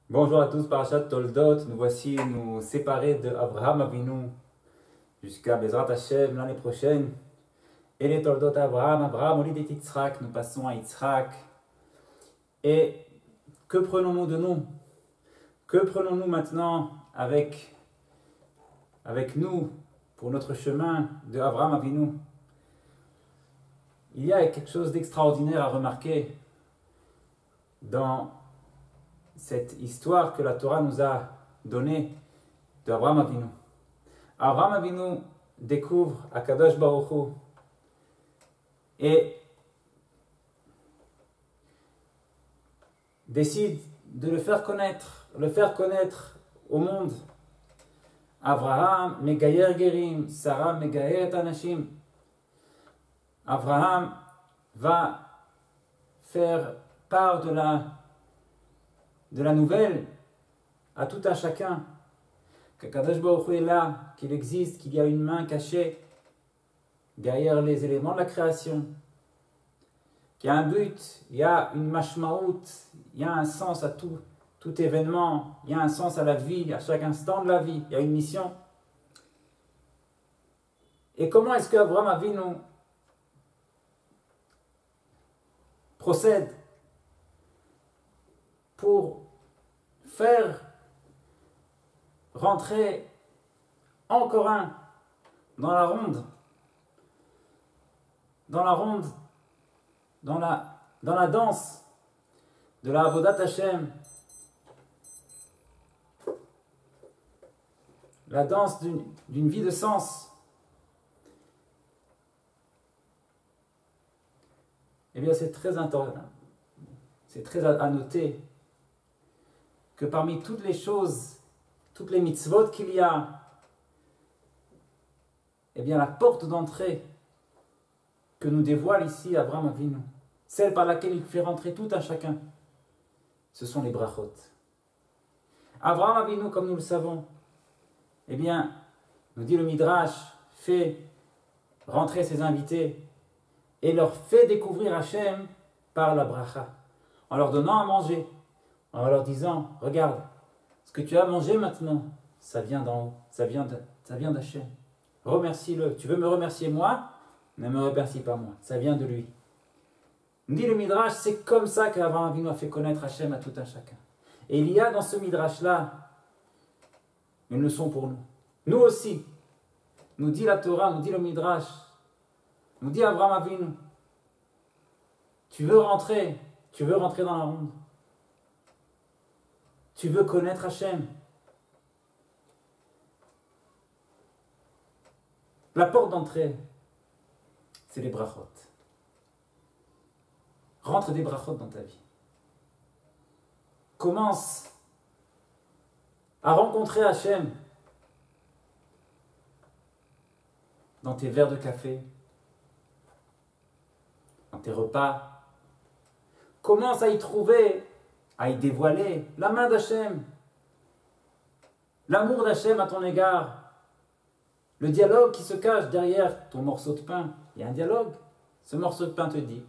Bonjour à tous, Parashat Toldot. Nous voici nous séparés de Avraham Avinu jusqu'à Bezrat Hashem l'année prochaine. Et les Toldot Avraham, Avraham, au lit des Yitzhak, nous passons à Yitzhak. Et que prenons-nous de nous? Que prenons-nous maintenant avec nous pour notre chemin de Avraham Avinu? Il y a quelque chose d'extraordinaire à remarquer dans cette histoire que la Torah nous a donnée de Avraham Avinu. Avraham Avinu découvre Akadosh Baruch Hu et décide de le faire connaître au monde. Avraham Megayer Gerim, Sarah Megayer Anashim. Avraham va faire part de la nouvelle à tout un chacun, qu'Akadosh Baruch Hu est là, qu'il existe, qu'il y a une main cachée derrière les éléments de la création, qu'il y a un but, il y a une mashmaout, il y a un sens à tout événement, il y a un sens à la vie, à chaque instant de la vie, il y a une mission. Et comment est-ce qu'Avraham Avinu procède pour faire rentrer encore un dans la ronde, dans la danse de la Avodat Hashem, la danse d'une vie de sens. Eh bien, c'est très important, c'est très à noter que parmi toutes les choses, toutes les mitzvot qu'il y a, eh bien la porte d'entrée que nous dévoile ici Avraham Avinu, celle par laquelle il fait rentrer tout un chacun, ce sont les brachot. Avraham Avinu, comme nous le savons, eh bien, nous dit le Midrash, fait rentrer ses invités et leur fait découvrir Hachem par la bracha, en leur donnant à manger, en leur disant, regarde, ce que tu as mangé maintenant, ça vient d'en haut, ça vient d'Hachem. Remercie-le. Tu veux me remercier moi? Ne me remercie pas moi, ça vient de lui. Nous dit le Midrash, c'est comme ça qu'Avraham Avinu a fait connaître Hachem à tout un chacun. Et il y a dans ce Midrash-là une leçon pour nous. Nous aussi, nous dit la Torah, nous dit le Midrash, nous dit Avraham Avinu, tu veux rentrer dans la ronde. Tu veux connaître Hachem. La porte d'entrée, c'est les brachot. Rentre des brachot dans ta vie. Commence à rencontrer Hachem dans tes verres de café, dans tes repas. Commence à y trouver, à y dévoiler la main d'Hachem, l'amour d'Hachem à ton égard, le dialogue qui se cache derrière ton morceau de pain. Il y a un dialogue. Ce morceau de pain te dit,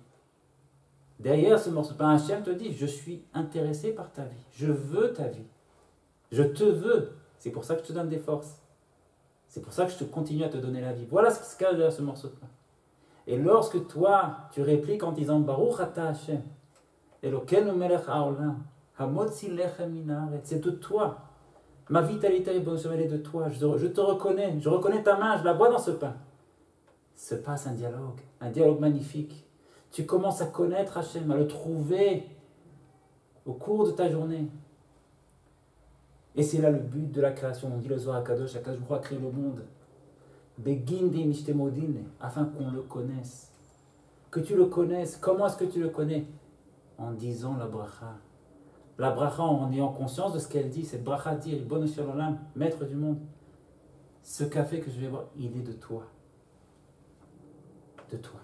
derrière ce morceau de pain, Hachem te dit, je suis intéressé par ta vie, je veux ta vie, je te veux. C'est pour ça que je te donne des forces. C'est pour ça que je te continue à te donner la vie. Voilà ce qui se cache derrière ce morceau de pain. Et lorsque toi, tu répliques en disant, Baruch ata Hachem, Elokeinu melech haolam, hamotzi lechem min haaretz, c'est de toi. Ma vitalité est de toi. Je te reconnais. Je reconnais ta main. Je la vois dans ce pain. Se passe un dialogue magnifique. Tu commences à connaître Hachem, à le trouver au cours de ta journée. Et c'est là le but de la création. On dit le Zohar Kadosh, Akadosh Baruch Hu a créé le monde. Begin de mishtemodin, afin qu'on le connaisse. Que tu le connaisses. Comment est-ce que tu le connais? En disant la bracha. La bracha, en ayant conscience de ce qu'elle dit, cette bracha dit, Ribono shel olam, maître du monde, ce café que je vais boire, il est de toi. De toi.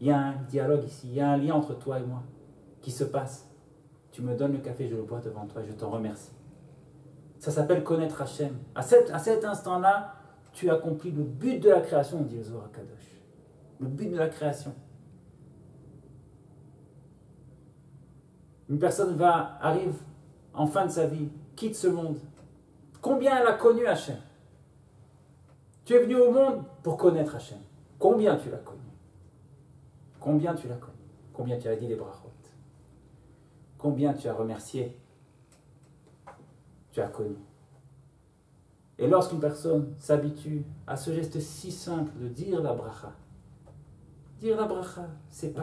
Il y a un dialogue ici, il y a un lien entre toi et moi qui se passe. Tu me donnes le café, je le bois devant toi, je t'en remercie. Ça s'appelle connaître Hachem. À cet instant-là, tu accomplis le but de la création, dit le Zohar Kadosh. Le but de la création. Une personne arrive en fin de sa vie, quitte ce monde, combien elle a connu Hachem? Tu es venu au monde pour connaître Hachem. Combien tu l'as connu? Combien tu l'as connu? Combien tu as dit les brachot? Combien tu as remercié? Tu as connu. Et lorsqu'une personne s'habitue à ce geste si simple de dire la bracha, c'est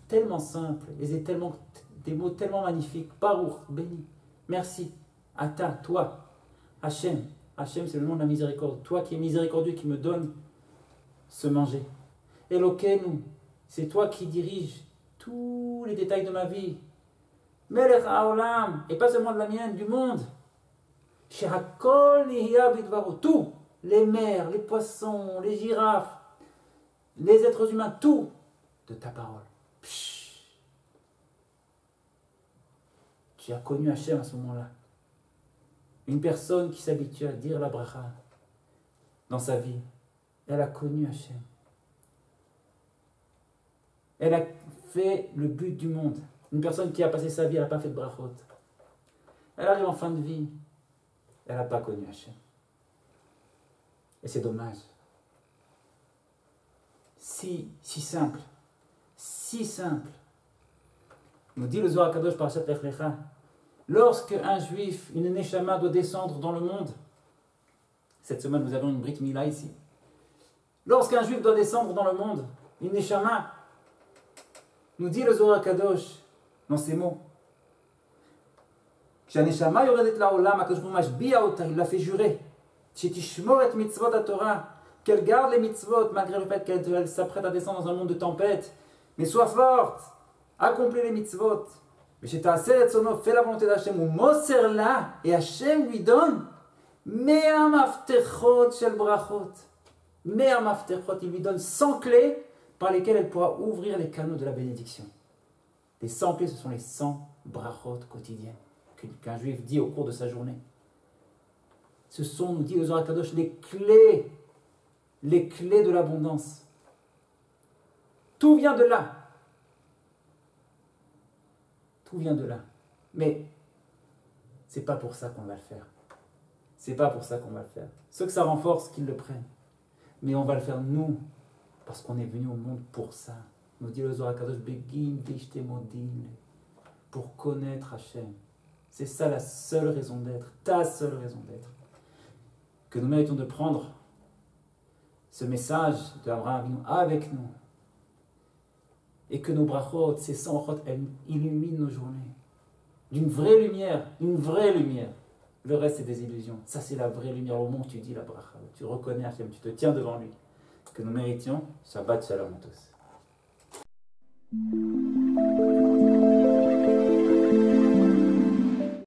tellement simple et c'est tellement des mots tellement magnifiques. Baruch, béni, merci, Ata, toi, Hachem. Hachem, c'est le nom de la miséricorde. Toi qui es miséricordieux, qui me donne ce manger. Elokeinu, c'est toi qui diriges tous les détails de ma vie. Melech haolam, et pas seulement de la mienne, du monde. Shehakol nihya bidvaro, tout, les mers, les poissons, les girafes, les êtres humains, tout de ta parole. Psh. Tu as connu Hachem à ce moment-là. Une personne qui s'habitue à dire la bracha dans sa vie, elle a connu Hachem. Elle a fait le but du monde. Une personne qui a passé sa vie, elle n'a pas fait de brachot. Elle arrive en fin de vie, elle n'a pas connu Hachem. Et c'est dommage. Si simple. Si simple. Nous dit le Zohar Kadosh Parashat Lech Lecha, lorsque un juif, une neshama doit descendre dans le monde, cette semaine nous avons une Brit Mila ici, lorsqu'un juif doit descendre dans le monde, une neshama, nous dit le Zohar Kadosh dans ces mots, כשהנשמה יורדת לעולם, הקדוש ברוך הוא משביע אותה, il l'a fait jurer, שתשמור את מצוות התורה, qu'elle garde les mitzvot, malgré le fait qu'elle s'apprête à descendre dans un monde de tempête, mais sois forte, accomplis les mitzvot, ושתעשה רצונו, fais la volonté d'Hachem, הוא מוסר לה, et Hachem lui donne, 100 מפתחות של ברכות, 100 מפתחות, il lui donne 100 clés par lesquelles elle pourra ouvrir les canaux de la bénédiction. Les 100 clés, ce sont les 100 brachot quotidiennes qu'un juif dit au cours de sa journée. Ce sont, nous dit le Zohar Kadosh, les clés de l'abondance. Tout vient de là. Tout vient de là. Mais c'est pas pour ça qu'on va le faire. C'est pas pour ça qu'on va le faire. Ceux que ça renforce, qu'ils le prennent. Mais on va le faire nous, parce qu'on est venu au monde pour ça. Nous dit le Zohar Kadosh, Begin vishte modin, pour connaître Hachem. C'est ça la seule raison d'être, ta seule raison d'être. Que nous méritons de prendre ce message de Abraham avec nous. Et que nos brachot, ces 100 brachot, elles illuminent nos journées. D'une vraie lumière, une vraie lumière. Le reste, c'est des illusions. Ça, c'est la vraie lumière. Au moment où tu dis la bracha, tu reconnais Hachem, tu te tiens devant lui. Que nous méritions Shabbat Shalom à tous.